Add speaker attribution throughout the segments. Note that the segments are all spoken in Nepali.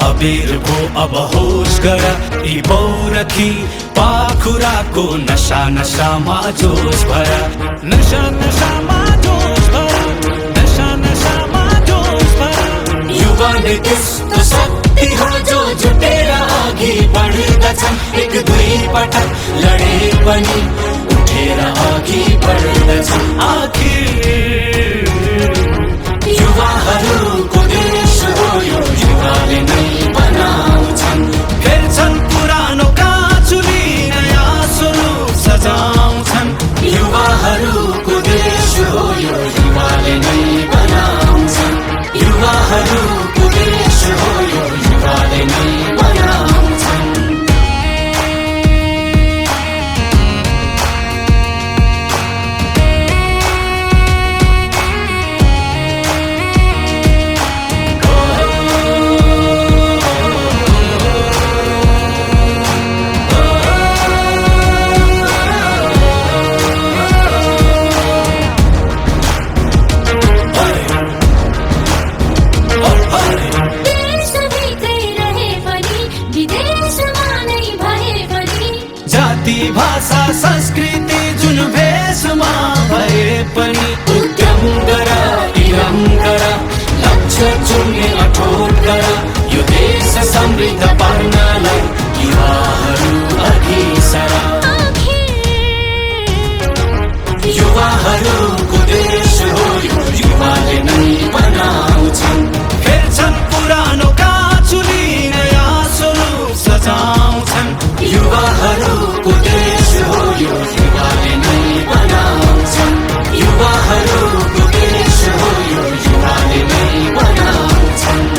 Speaker 1: अबीरको अब होस गर यी पौरखी पाखुराको नशा नशामा जोस भर नशा नशामा जोस भर नशा नशामा जोस भर
Speaker 2: युवा ने त्यस्तो शक्ति हो जो जुटेर अघि बढ्दछन् एक दुई पटक लडे पनि उठेर अघि बढ्दछन् आखिर युवाहरूको देश हो यो युवाले नै बनाउँछन्
Speaker 1: फेर्छन् पुरानो काँचुली नयाँ स्वरूप सजाउँछन्
Speaker 2: युवाहरूको देश हो यो युवाले नै बनाउँछन् युवाहरूको देश हो यो युवाले नै बनाउँछन्
Speaker 1: भाषा संस्कृति जुन भेषमा भए पनि
Speaker 2: उद्यम गर इलम गर लक्ष्य चुन्ने अठोट गर यो देश समृद्ध पार्नलाई युवाहरू अघि सर युवाहरूको देश हो यो युवाले नै बनाउँछन्
Speaker 1: फेर्छन् पुरानो काँचुली नयाँ स्वरूप सजाउँछन्
Speaker 2: युवाहरूको देश हो यो युवाले नै बनाउँछन् युवाहरूको देश हो यो युवाले नै बनाउँछन्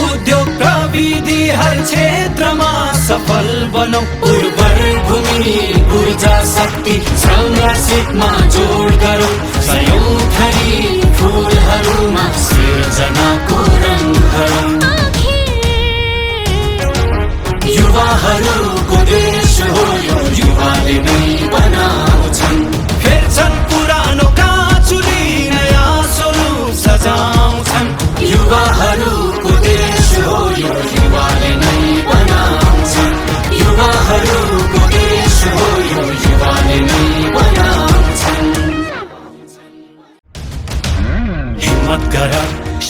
Speaker 1: उद्योग प्रविधि हर क्षेत्रमा सफल बनौ
Speaker 2: उर्वर भूमि ऊर्जा शक्ति संरक्षितमा जोड गरौँ सयौं थरी फूलहरूमा सृजनाको रङ भरौँ युवाहरूको देश हो यो युवाले नै बनाउँछन्
Speaker 1: फेर्छन् पुरानो काँचुली नयाँ स्वरूप सजाउँछन्
Speaker 2: युवाहरूको देश हो यो युवाले नै बनाउँछन् युवाहरूको देश हो यो युवाले नै बनाउँछन्
Speaker 1: हिम्मत गर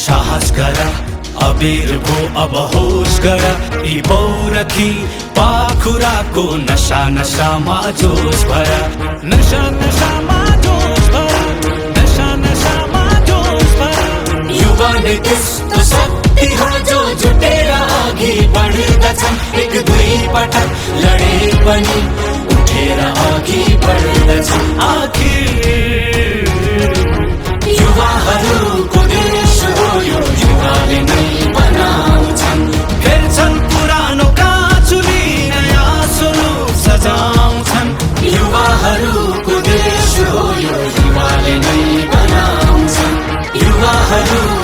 Speaker 1: साहस गर अबीरको अब होस गर यी पौरखी पाखुराको नशा नशामा जोस भर नशा नशामा जोस भर नशा नशामा जोस भर
Speaker 2: युवा ने त्यस्तो शक्ति हो जो जुटेर अघि बढ्दछन् एक दुई पटक लडे पनि उठेर अघि बढ्दछन्
Speaker 1: आखिर
Speaker 2: युवाहरूको देश हो यो युवाले नै बनाउँछन्
Speaker 1: फेर्छन् पुरानो काँचुली नयाँ स्वरूप सजाउँछन्
Speaker 2: युवाहरूको देश हो यो युवाले नै बनाउँछन् युवाहरू